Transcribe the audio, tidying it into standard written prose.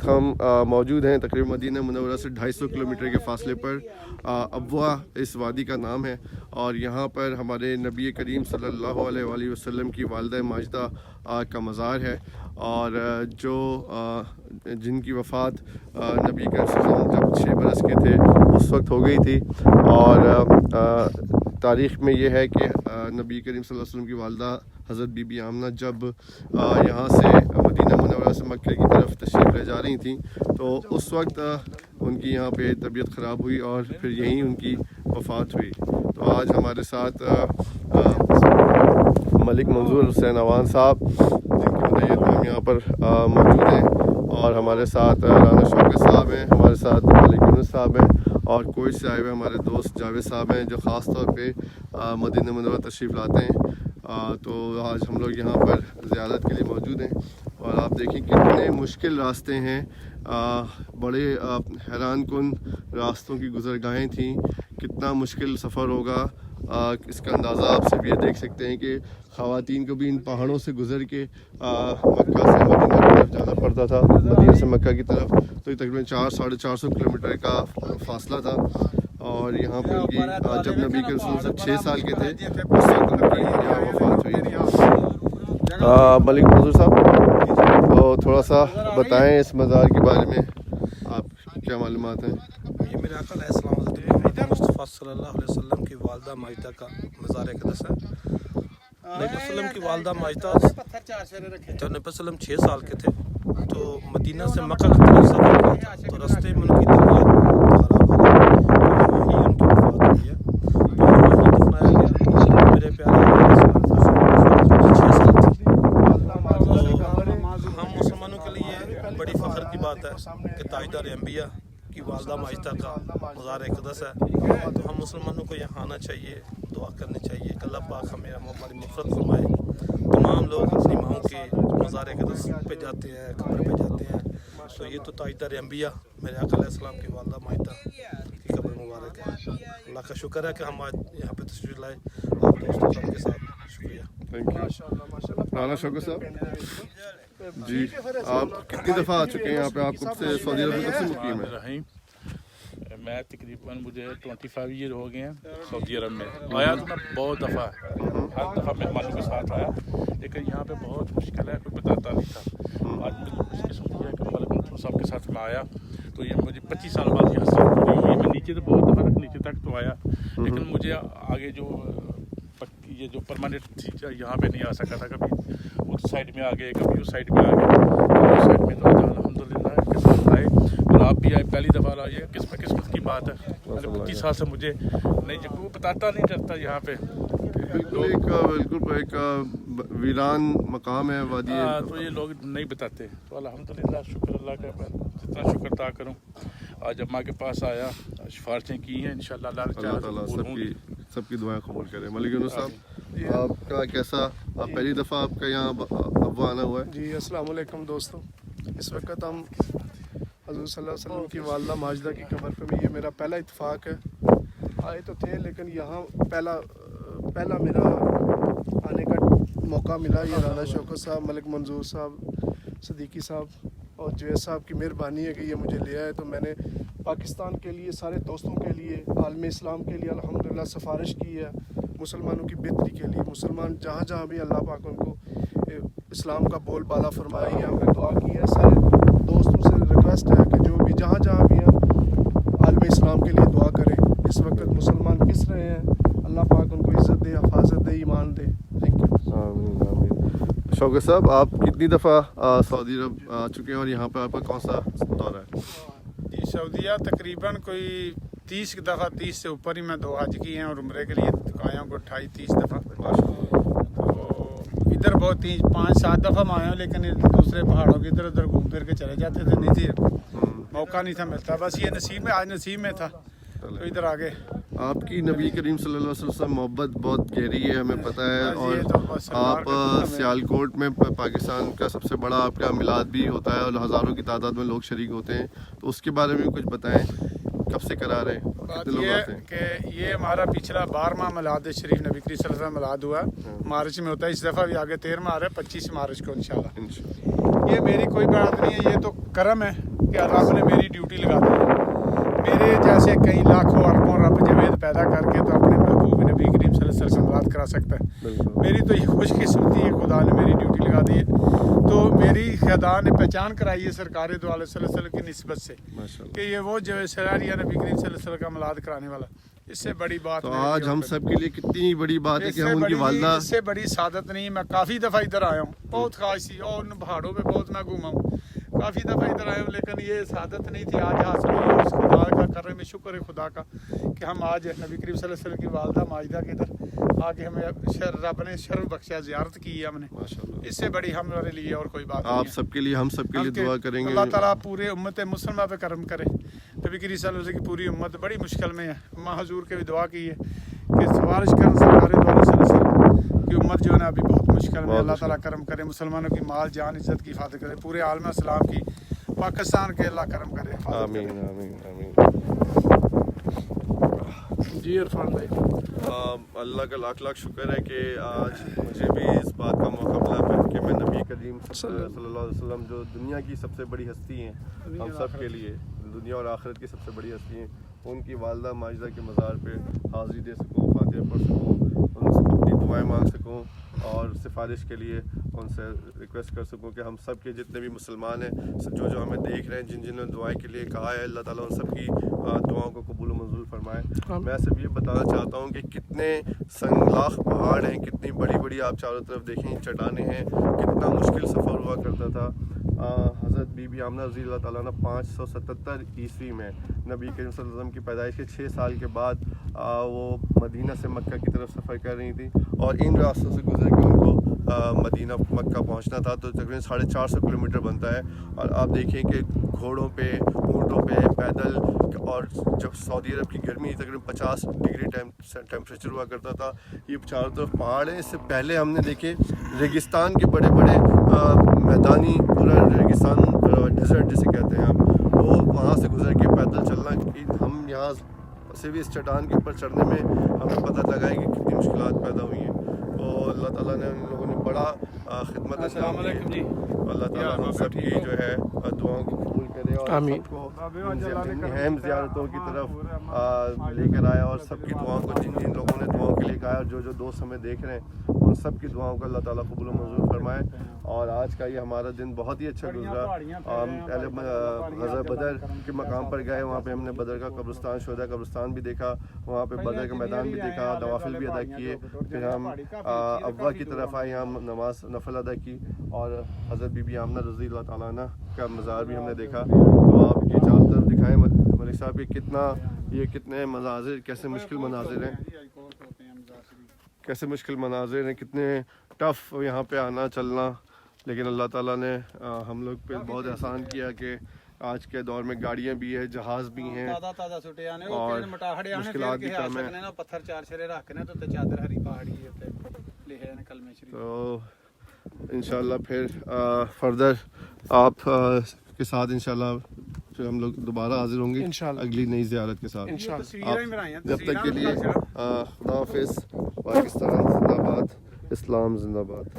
वक्त हम मौजूद हैं तकरीबन मदीना मुनव्वरा से 250 किलोमीटर के फासले पर। अबवा इस वादी का नाम है और यहाँ पर हमारे नबी करीम सल्लल्लाहु अलैहि वसल्लम की वालिदा माजिदा का मज़ार है और जो जिनकी वफ़ात नबी करीम सल्लल्लाहु अलैहि वसल्लम जब 6 बरस के थे उस वक्त हो गई थी। और तारीख़ में ये है कि नबी करीम सल्लल्लाहु अलैहि वसल्लम की वालिदा हज़रत बीबी आमना जब यहाँ से मदीना मुनव्वरा से मक्के की तरफ तशरीफ़ ले जा रही थी तो उस वक्त उनकी यहाँ पे तबीयत ख़राब हुई और फिर यहीं उनकी वफ़ात हुई। तो आज हमारे साथ मलिक मंजूर हुसैन अवान साहब जिनकी मदईयत में हम यहाँ पर मौजूद हैं और हमारे साथ राना शौकत साहब हैं, हमारे साथ मलिक यूनुस साहब हैं और कोई से आए हुए हमारे दोस्त जावेद साहब हैं जो ख़ास तौर पे मदीना मुनव्वरा तशरीफ़ लाते हैं। तो आज हम लोग यहाँ पर ज़ियारत के लिए मौजूद हैं और आप देखें कितने मुश्किल रास्ते हैं, बड़े हैरान कुन रास्तों की गुज़रगाहें थीं, कितना मुश्किल सफ़र होगा। इसका अंदाज़ा आप सब ये देख सकते हैं कि ख़वातीन को भी इन पहाड़ों से गुज़र के मक्का से मदीना की तरफ जाना पड़ता था, मदीना से मक्का की तरफ। तो ये तकरीबन 400-450 किलोमीटर का फ़ासला था और यहाँ पर उनकी जब नबी के रसूल से 6 साल के थे उस वक्त उनकी यहाँ वफ़ात हुई। मलिक मंजूर साहब तो थोड़ा सा बताएं इस मज़ार के बारे में, आप क्या मालूमात हैं? ये मेरे आका अलैहिस्सलाम हज़रत मुस्तफ़ा सल्लल्लाहु अलैहि वसल्लम की वालिदा माजिदा का मज़ार अक़दस है। नबी वसल्लम की वालिदा माजिदा जब नबी वसल्लम 6 साल के थे तो मदीना से मक्का की तरफ सफ़र किया था, तो रास्ते में उनकी तबीयत ख़राब हो गई, तो वहीं उनकी वफ़ात हुई है। तो वहीं दफनाया गया। मेरे प्यारे 6 साल थे। तो हम मुसलमानों के लिए बड़ी फ़ख्र की बात है कि ताजदार अंबिया की वालिदा माजिदा का मज़ार अक़दस है। तो हम मुसलमानों को यहाँ आना चाहिए, दुआ करनी चाहिए कि अल्लाह पाक हमें हमारी मग़फ़िरत फरमाए। तमाम लोग अपनी माओं के मज़ार अक़दस पे जाते हैं, कब्र पे जाते हैं, तो ये तो ताजदार अंबिया मेरे आका अलैहिस्सलाम की वालिदा माजिदा की कब्र मुबारक है। अल्लाह का शुक्र है कि हम आज यहाँ पे तशरीफ़ लाए आप दोस्तों सबके साथ। शुक्रिया। Thank you. राना शौकत साहब जी, आप कितनी दफ़ा आ चुके हैं यहाँ पे? आप कब से सऊदी अरब में कब से मुकीम हैं? मैं तकरीबन मुझे 25 ईयर हो गए हैं सऊदी अरब में। आया तो मैं बहुत दफ़ा, हर दफ़ा मेहमानों के साथ आया, लेकिन यहाँ पे बहुत मुश्किल है, कोई बताता नहीं था। आज बिल्कुल खुशकिस्मती है कि मलिक मंसूर साहब के साथ मैं आया तो ये मुझे 25 साल बाद यहाँ से पूरी हुई। मैं नीचे तो बहुत दफ़ा नीचे तक तो आया, लेकिन मुझे आगे जो ये जो परमानेंट थी यहाँ पे नहीं आ सका था। कभी उस साइड में आ गए, कभी उस साइड में आ गए, उस साइड में तो अल्हम्दुलिल्लाह किस्मत आए और आप भी आए, पहली दफ़ा आइए, किस्मत की बात है। 25 साल से मुझे नहीं, वो बताता नहीं चलता यहाँ पे। बिल्कुल एक वीरान मकाम है वादी। तो ये लोग नहीं बताते, तो अल्हम्दुलिल्लाह शुक्र अल्लाह का, मैं जितना शुक्र अदा करूँ। आज अम्मा के पास आया, सिफारिशें की हैं, इंशाअल्लाह अल्लाह ताला सबकी दुआएं कबूल करे। मलिक यूनुस साहब आपका कैसा, आप पहली दफ़ा आपका यहाँ अब्वा आना हुआ है? जी अस्सलाम वालेकुम दोस्तों, इस वक्त हम हज़रत सल्लल्लाहु अलैहि वसल्लम की वालिदा माजिदा की कब्र पे भी, ये मेरा पहला इत्तेफाक है। आए तो थे लेकिन यहाँ पहला मेरा आने का मौका मिला। ये राना शौकत साहब, मलिक मंजूर साहब, सदीकी साहब और जवेद साहब की मेहरबानी है कि ये मुझे ले आए। तो मैंने पाकिस्तान के लिए, सारे दोस्तों के लिए, आलम इस्लाम के लिए अल्हम्दुलिल्लाह सिफारिश की है, मुसलमानों की बेहतरी के लिए। मुसलमान जहाँ जहाँ भी अल्लाह पाक उनको इस्लाम का बोल बाला फरमाए, यहाँ पे दुआ की है। सारे दोस्तों से रिक्वेस्ट है कि जो भी जहाँ जहाँ भी हैं आलम इस्लाम के लिए दुआ करें। इस वक्त मुसलमान पिस रहे हैं, अल्लाह पाक उनको इज़्ज़त दे, हिफाजत दे, ईमान दे। Thank you. आमीन आमीन। शौकत साहब आप कितनी दफ़ा सऊदी अरब आ चुके हैं और यहाँ पर आपका कौन सा दौरा है? जी सऊदीया तकरीबन कोई 30 दफ़ा, 30 से ऊपर ही मैं 2 हज की हैं और उम्रे के लिए आया हूँ 28-30 दफ़ा। तो इधर बहुत 5-7 दफ़ा मैं आया हूँ, लेकिन दूसरे पहाड़ों के इधर उधर घूम फिर के चले जाते थे, नहीं थी मौका नहीं था मिलता। बस ये नसीब में, आज नसीब में था तो इधर आ गए। आपकी नबी करीम सल्लल्लाहु अलैहि वसल्लम मोहब्बत बहुत गहरी है, हमें पता है। और तो आप सियालकोट में पाकिस्तान का सबसे बड़ा आपका मिलाद भी होता है और हज़ारों की तादाद में लोग शरीक होते हैं, तो उसके बारे में कुछ बताएं, कब से करा रहे हैं, कितने लोग आते हैं? कि ये हमारा पिछला 12वां मिलाद शरीफ नबी करीम सल्लल्लाहु अलैहि वसल्लम मिलाद हुआ, मार्च में होता है। इस दफ़ा भी आगे 13वां आ रहा है, 25 मार्च को इंशाल्लाह। ये मेरी कोई बात नहीं है, ये तो करम है کہ رب نے میری ڈیوٹی لگا دی ہے. میرے جیسے کئی لاکھوں اربوں رب جاوید پیدا کر کے تو اپنے محبوب نبی کریم صلی اللہ علیہ وسلم سے مراد کرا سکتا ہے. میری تو یہ خوش قسمتی ہے خدا نے میری ڈیوٹی لگا دی ہے. تو میری خدا نے پہچان کرائی ہے سرکار دو عالم صلی اللہ علیہ وسلم کی نسبت سے کہ یہ وہ جو سراری ہے نبی کریم صلی اللہ علیہ وسلم کا ملاد کرانے والا. اس سے بڑی بات تو آج ہم سب کے لیے کتنی بڑی بات ہے کہ ہم ان کی والدہ اس سے بڑی سعادت نہیں. میں کافی دفعہ ادھر آیا ہوں, بہت خواہش تھی اور ان پہاڑوں پہ بہت میں گھوما ہوں, کافی دفعہ ادھر آیا ہوں, لیکن یہ سعادت نہیں تھی. آج حاصل ہوئی. اس خدا کا کرم میں شکر ہے خدا کا کہ ہم آج نبی کریم صلی اللہ علیہ وسلم کی والدہ ماجدہ کے ادھر آ کے ہمیں رب نے شرف بخشا, زیارت کی ہے ہم نے. اس سے بڑی ہمارے لیے اور کوئی بات نہیں. آپ سب کے لیے ہم سب کے لیے دعا کریں گے اللہ تعالیٰ پورے امت مسلمہ پہ کرم کرے. نبی کریم صلی اللہ علیہ وسلم کی پوری امت بڑی مشکل میں ہے. ماں حضور کے بھی دعا کی ہے کہ سفارش کریں سرکار دو عالم صلی اللہ علیہ وسلم کی امت جو ہے نا ابھی بہت مشکل میں. اللہ تعالیٰ کرم کرے, مسلمانوں کی مال جان عزت کی حفاظت کرے, پورے عالم اسلام کی, پاکستان کے اللہ کرم کرے. آمین آمین آمین. جی عرفان بھائی, اللہ کا لاکھ لاکھ شکر ہے کہ آج مجھے بھی اس بات کا موقع ملا پھر کہ میں نبی کریم صلی اللہ علیہ وسلم جو دنیا کی سب سے بڑی ہستی ہیں ہم سب کے لیے, دنیا اور آخرت کی سب سے بڑی ہستی ہیں, ان کی والدہ ماجدہ کے مزار پہ حاضری دے سکوں, فاتحہ پڑھ سکوں, ان سے اپنی دعائیں مانگ سکوں اور سفارش کے لیے ان سے ریکویسٹ کر سکوں کہ ہم سب کے جتنے بھی مسلمان ہیں جو ہمیں دیکھ رہے ہیں, جن نے دعائیں کے لیے کہا ہے, اللہ تعالیٰ ان سب کی دعاؤں کو قبول و منظور فرمائے. میں صرف یہ بتانا چاہتا ہوں کہ کتنے سنگلاخ پہاڑ ہیں, کتنی بڑی بڑی آپ چاروں طرف دیکھیں چٹانیں ہیں, کتنا مشکل سفر ہوا کرتا تھا. حضرت بی بی آمنہ رضی اللہ تعالیٰ نے 577 عیسوی میں نبی کریم صلی اللہ علیہ وسلم کی پیدائش کے 6 سال کے بعد وہ مدینہ سے مکہ کی طرف سفر کر رہی تھی اور ان راستوں سے گزر کے ان کو مدینہ مکہ پہنچنا تھا. تو تقریباً 450 کلومیٹر بنتا ہے. اور آپ دیکھیں کہ گھوڑوں پہ, اونٹوں پہ, پیدل, اور جب سعودی عرب کی گرمی تقریباً 50 ڈگری ٹیمپریچر ہوا کرتا تھا. یہ چاروں طرف پہاڑ ہیں. اس سے پہلے ہم نے دیکھے ریگستان کے بڑے بڑے میدانی, پورا ریگستان ڈیزرٹ جسے کہتے ہیں ہم, وہ وہاں سے گزر کے پیدل چلنا. ہم یہاں سے بھی اس چٹان کے اوپر چڑھنے میں ہمیں پتہ لگا ہے کہ کتنی مشکلات پیدا ہوئی ہیں. تو اللہ تعالیٰ نے ان لوگوں نے بڑا خدمت انجام دی. اللہ تعالیٰ ہم سب کی جو ہے دعاؤں کو قبول کرے اور سب کو اہم زیارتوں کی طرف لے کر آیا, اور سب کی دعاؤں کو, جن لوگوں نے دعاؤں کے لیے کہا, اور جو دوست ہمیں دیکھ رہے ہیں ان سب کی دعاؤں کو اللہ تعالیٰ قبول و منظور فرمائے. اور آج کا یہ ہمارا دن بہت ہی اچھا گزرا. پہلے غزوہ بدر کے مقام پر گئے, وہاں پہ ہم نے بدر کا قبرستان, شہداء قبرستان بھی دیکھا, وہاں پہ بدر کا میدان بھی دیکھا, نوافل بھی ادا کیے. پھر ہم ابوا کی طرف آئے, ہم نماز نفل ادا کی, اور حضرت بی بی آمنہ رضی اللہ تعالیٰ عنہ کا مزار بھی ہم نے دیکھا. تو آپ یہ چاروں طرف دکھائیں ملک صاحب یہ کتنے مناظر, کیسے مشکل مناظر ہیں, کیسے مشکل مناظر ہیں, کتنے ٹف یہاں پہ آنا چلنا. لیکن اللہ تعالیٰ نے ہم لوگ پہ بہت احسان کیا کہ آج کے دور میں گاڑیاں بھی ہیں, جہاز بھی ہیں, اور مشکلات بھی کم ہیں. تو انشاءاللہ پھر فردر آپ کے ساتھ انشاءاللہ پھر ہم لوگ دوبارہ حاضر ہوں گے اگلی نئی زیارت کے ساتھ. جب تک کے لیے خدا حافظ. پاکستان زندہ باد, اسلام زندہ باد.